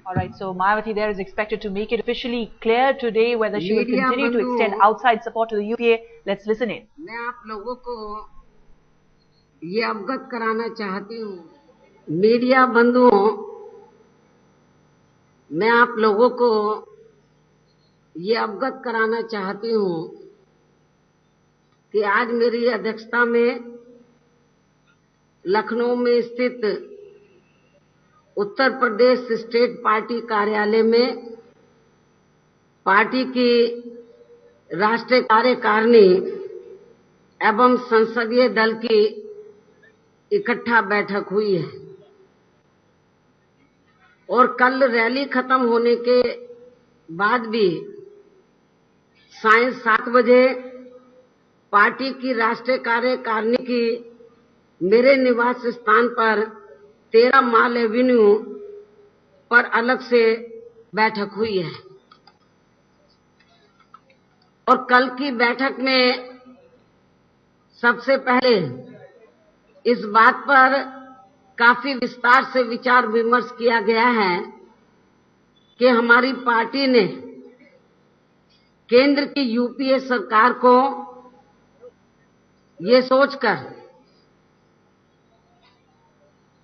All right, so Mayawati there is expected to make it officially clear today whether she will continue to extend outside support to the UPA. Let's listen in. मैं आप लोगों को ये अवगत कराना चाहती हूँ, मीडिया बंधुओं, मैं आप लोगों को ये अवगत कराना चाहती हूँ कि आज मेरी अध्यक्षता में लखनऊ में स्थित उत्तर प्रदेश स्टेट पार्टी कार्यालय में पार्टी की राष्ट्रीय कार्यकारिणी एवं संसदीय दल की इकट्ठा बैठक हुई है और कल रैली खत्म होने के बाद भी सायं 7 बजे पार्टी की राष्ट्रीय कार्यकारिणी की मेरे निवास स्थान पर 13 माल एवेन्यू पर अलग से बैठक हुई है और कल की बैठक में सबसे पहले इस बात पर काफी विस्तार से विचार विमर्श किया गया है कि हमारी पार्टी ने केंद्र की यूपीए सरकार को ये सोचकर,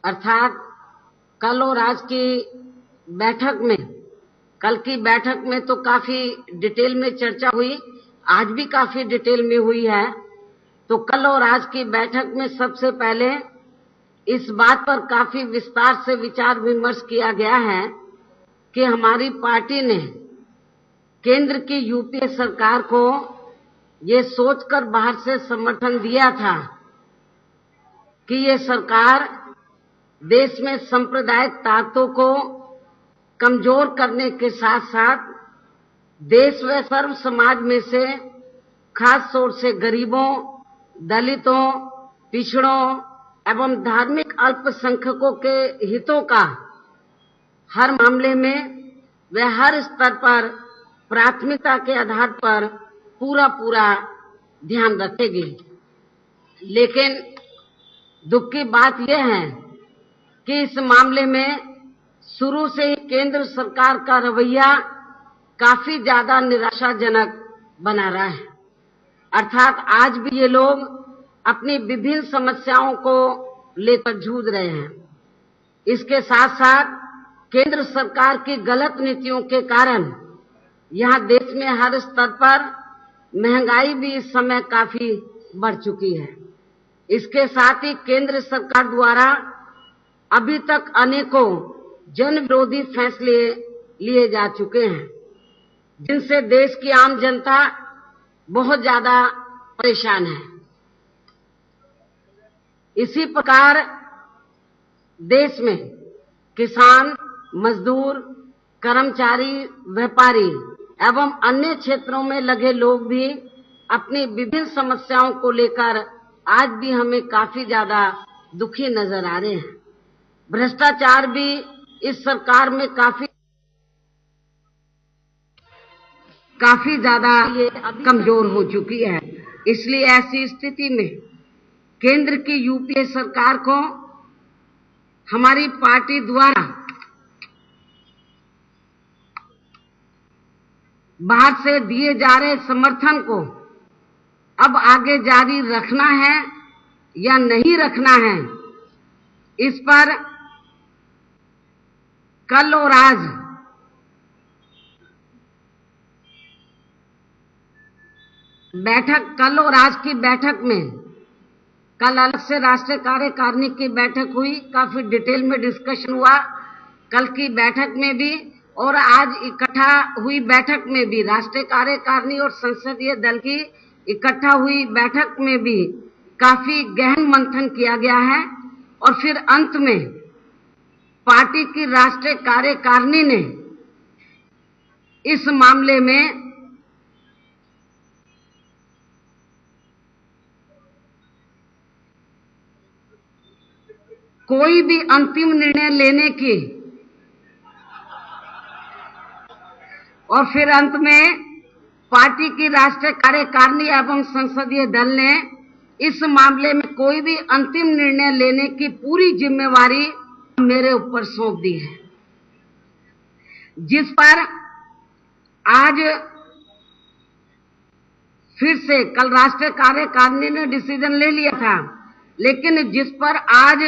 अर्थात कल और आज की बैठक में, कल की बैठक में तो काफी डिटेल में चर्चा हुई, आज भी काफी डिटेल में हुई है, तो कल और आज की बैठक में सबसे पहले इस बात पर काफी विस्तार से विचार विमर्श किया गया है कि हमारी पार्टी ने केंद्र की यूपीए सरकार को ये सोचकर बाहर से समर्थन दिया था कि ये सरकार देश में सांप्रदायिक ताकतों को कमजोर करने के साथ साथ देश व सर्व समाज में से खास तौर से गरीबों, दलितों, पिछड़ों एवं धार्मिक अल्पसंख्यकों के हितों का हर मामले में व हर स्तर पर प्राथमिकता के आधार पर पूरा ध्यान रखेगी। लेकिन दुख की बात यह है कि इस मामले में शुरू से ही केंद्र सरकार का रवैया काफी ज्यादा निराशाजनक बना रहा है। अर्थात आज भी ये लोग अपनी विभिन्न समस्याओं को लेकर जूझ रहे हैं। इसके साथ साथ केंद्र सरकार की गलत नीतियों के कारण यहाँ देश में हर स्तर पर महंगाई भी इस समय काफी बढ़ चुकी है। इसके साथ ही केंद्र सरकार द्वारा अभी तक अनेकों जन विरोधी फैसले लिए जा चुके हैं, जिनसे देश की आम जनता बहुत ज्यादा परेशान है। इसी प्रकार देश में किसान, मजदूर, कर्मचारी, व्यापारी एवं अन्य क्षेत्रों में लगे लोग भी अपनी विभिन्न समस्याओं को लेकर आज भी हमें काफी ज्यादा दुखी नजर आ रहे हैं। भ्रष्टाचार भी इस सरकार में काफी ज्यादा कमजोर हो चुकी है। इसलिए ऐसी स्थिति में केंद्र की यूपीए सरकार को हमारी पार्टी द्वारा बाहर से दिए जा रहे समर्थन को अब आगे जारी रखना है या नहीं रखना है, इस पर कल और आज की बैठक में, कल अलग से राष्ट्रीय कार्यकारिणी की बैठक हुई, काफी डिटेल में डिस्कशन हुआ। कल की बैठक में भी और आज इकट्ठा हुई बैठक में भी, राष्ट्रीय कार्यकारिणी और संसदीय दल की इकट्ठा हुई बैठक में भी काफी गहन मंथन किया गया है और फिर अंत में पार्टी की राष्ट्रीय कार्यकारिणी ने इस मामले में कोई भी अंतिम निर्णय लेने की और फिर अंत में पार्टी की राष्ट्रीय कार्यकारिणी एवं संसदीय दल ने इस मामले में कोई भी अंतिम निर्णय लेने की पूरी जिम्मेवारी मेरे ऊपर सौंप दी है। जिस पर आज फिर से कल राष्ट्रीय कार्यकारिणी ने डिसीजन ले लिया था, लेकिन जिस पर आज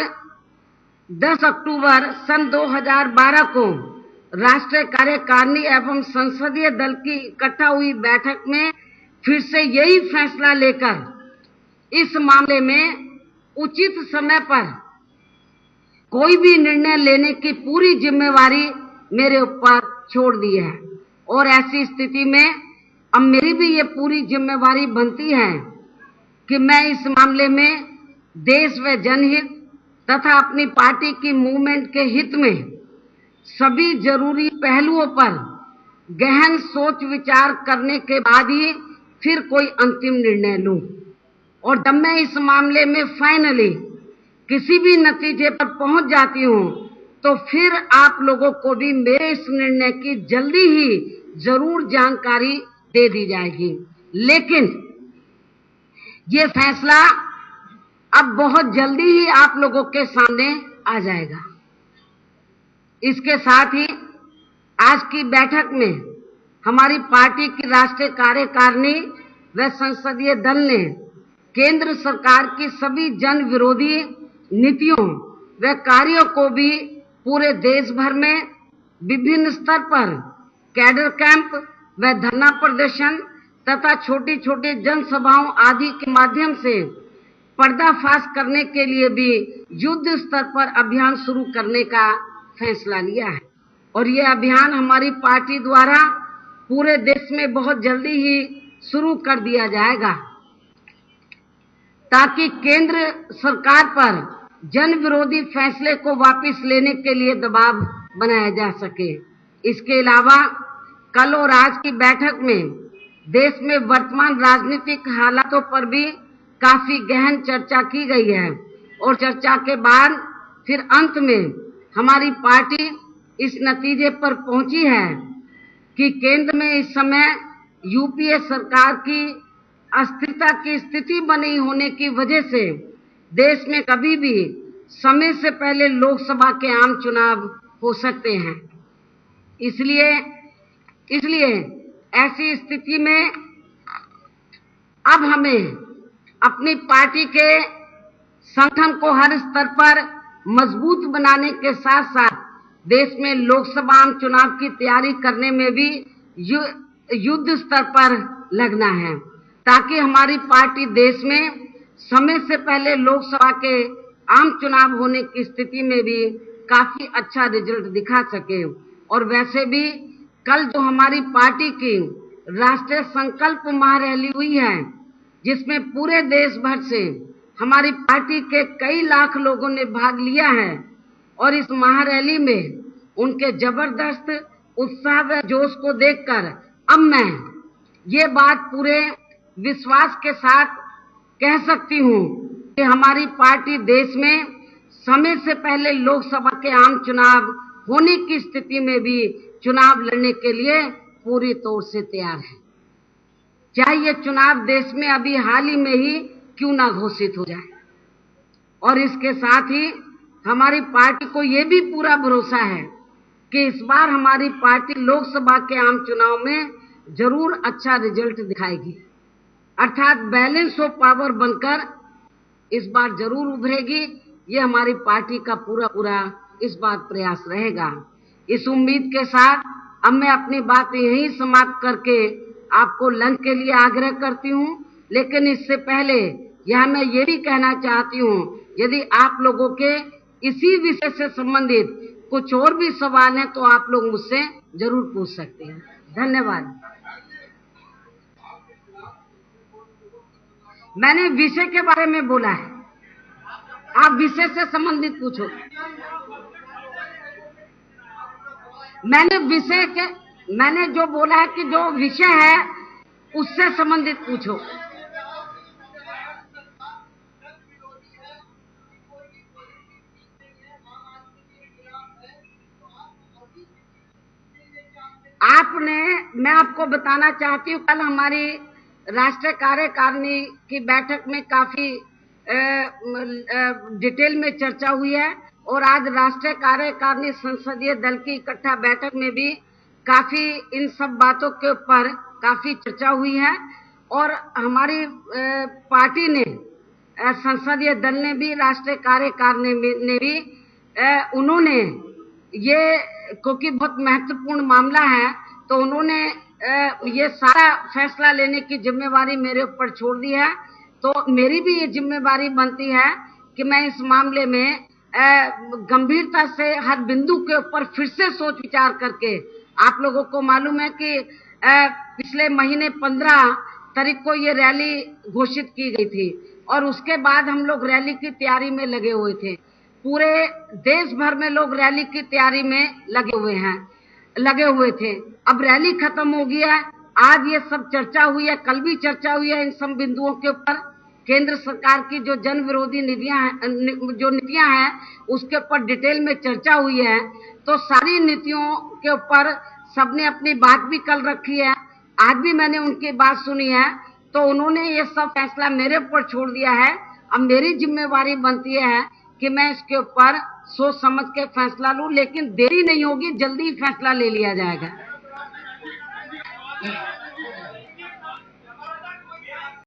10 अक्टूबर सन 2012 को राष्ट्रीय कार्यकारिणी एवं संसदीय दल की इकट्ठा हुई बैठक में फिर से यही फैसला लेकर इस मामले में उचित समय पर कोई भी निर्णय लेने की पूरी जिम्मेवारी मेरे ऊपर छोड़ दी है। और ऐसी स्थिति में अब मेरी भी ये पूरी जिम्मेवारी बनती है कि मैं इस मामले में देश व जनहित तथा अपनी पार्टी की मूवमेंट के हित में सभी जरूरी पहलुओं पर गहन सोच विचार करने के बाद ही फिर कोई अंतिम निर्णय लूं। और जब मैं इस मामले में फाइनली किसी भी नतीजे पर पहुंच जाती हूं, तो फिर आप लोगों को भी मेरे इस निर्णय की जल्दी ही जरूर जानकारी दे दी जाएगी। लेकिन ये फैसला अब बहुत जल्दी ही आप लोगों के सामने आ जाएगा। इसके साथ ही आज की बैठक में हमारी पार्टी की राष्ट्रीय कार्यकारिणी व संसदीय दल ने केंद्र सरकार की सभी जन विरोधी नीतियों व कार्यों को भी पूरे देश भर में विभिन्न स्तर पर कैडर कैंप व धरना प्रदर्शन तथा छोटी छोटी जनसभाओं आदि के माध्यम से पर्दाफाश करने के लिए भी युद्ध स्तर पर अभियान शुरू करने का फैसला लिया है। और ये अभियान हमारी पार्टी द्वारा पूरे देश में बहुत जल्दी ही शुरू कर दिया जाएगा, ताकि केंद्र सरकार पर जन विरोधी फैसले को वापस लेने के लिए दबाव बनाया जा सके। इसके अलावा कल और आज की बैठक में देश में वर्तमान राजनीतिक हालातों पर भी काफी गहन चर्चा की गई है। और चर्चा के बाद फिर अंत में हमारी पार्टी इस नतीजे पर पहुंची है कि केंद्र में इस समय यूपीए सरकार की अस्थिरता की स्थिति बनी होने की वजह से देश में कभी भी समय से पहले लोकसभा के आम चुनाव हो सकते हैं। इसलिए ऐसी स्थिति में अब हमें अपनी पार्टी के संगठन को हर स्तर पर मजबूत बनाने के साथ साथ देश में लोकसभा आम चुनाव की तैयारी करने में भी युद्ध स्तर पर लगना है, ताकि हमारी पार्टी देश में समय से पहले लोकसभा के आम चुनाव होने की स्थिति में भी काफी अच्छा रिजल्ट दिखा सके। और वैसे भी कल जो हमारी पार्टी की राष्ट्रीय संकल्प महारैली हुई है, जिसमें पूरे देश भर से हमारी पार्टी के कई लाख लोगों ने भाग लिया है, और इस महारैली में उनके जबरदस्त उत्साह व जोश को देखकर अब मैं ये बात पूरे विश्वास के साथ कह सकती हूँ कि हमारी पार्टी देश में समय से पहले लोकसभा के आम चुनाव होने की स्थिति में भी चुनाव लड़ने के लिए पूरी तौर से तैयार है, चाहे ये चुनाव देश में अभी हाल ही में ही क्यों ना घोषित हो जाए। और इसके साथ ही हमारी पार्टी को ये भी पूरा भरोसा है कि इस बार हमारी पार्टी लोकसभा के आम चुनाव में जरूर अच्छा रिजल्ट दिखाएगी, अर्थात बैलेंस ऑफ पावर बनकर इस बार जरूर उभरेगी। ये हमारी पार्टी का पूरा इस बार प्रयास रहेगा। इस उम्मीद के साथ अब मैं अपनी बात यहीं समाप्त करके आपको लंच के लिए आग्रह करती हूँ। लेकिन इससे पहले यह मैं ये भी कहना चाहती हूँ, यदि आप लोगों के इसी विषय से संबंधित कुछ और भी सवाल हैं तो आप लोग मुझसे जरूर पूछ सकते हैं। धन्यवाद। मैंने विषय के बारे में बोला है, आप विषय से संबंधित पूछो। मैंने जो बोला है कि जो विषय है उससे संबंधित पूछो। मैं आपको बताना चाहती हूँ, कल हमारी राष्ट्रीय कार्यकारिणी की बैठक में काफी डिटेल में चर्चा हुई है, और आज राष्ट्रीय कार्यकारिणी संसदीय दल की इकट्ठा बैठक में भी काफी इन सब बातों के ऊपर काफी चर्चा हुई है और हमारी पार्टी ने, संसदीय दल ने भी, राष्ट्रीय कार्यकारिणी ने भी, उन्होंने ये, क्योंकि बहुत महत्वपूर्ण मामला है, तो उन्होंने ये सारा फैसला लेने की जिम्मेवारी मेरे ऊपर छोड़ दी है। तो मेरी भी ये जिम्मेवारी बनती है कि मैं इस मामले में गंभीरता से हर बिंदु के ऊपर फिर से सोच विचार करके, आप लोगों को मालूम है कि पिछले महीने 15 तारीख को ये रैली घोषित की गई थी और उसके बाद हम लोग रैली की तैयारी में लगे हुए थे। पूरे देश भर में लोग रैली की तैयारी में लगे हुए थे। अब रैली खत्म हो गया है, आज ये सब चर्चा हुई है, कल भी चर्चा हुई है इन सब बिंदुओं के ऊपर। केंद्र सरकार की जो जन विरोधी नीतियां हैं उसके ऊपर डिटेल में चर्चा हुई है। तो सारी नीतियों के ऊपर सबने अपनी बात भी कल रखी है, आज भी मैंने उनकी बात सुनी है। तो उन्होंने ये सब फैसला मेरे ऊपर छोड़ दिया है। अब मेरी जिम्मेवारी बनती है कि मैं इसके ऊपर सोच समझ के फैसला लूं, लेकिन देरी नहीं होगी, जल्दी फैसला ले लिया जाएगा।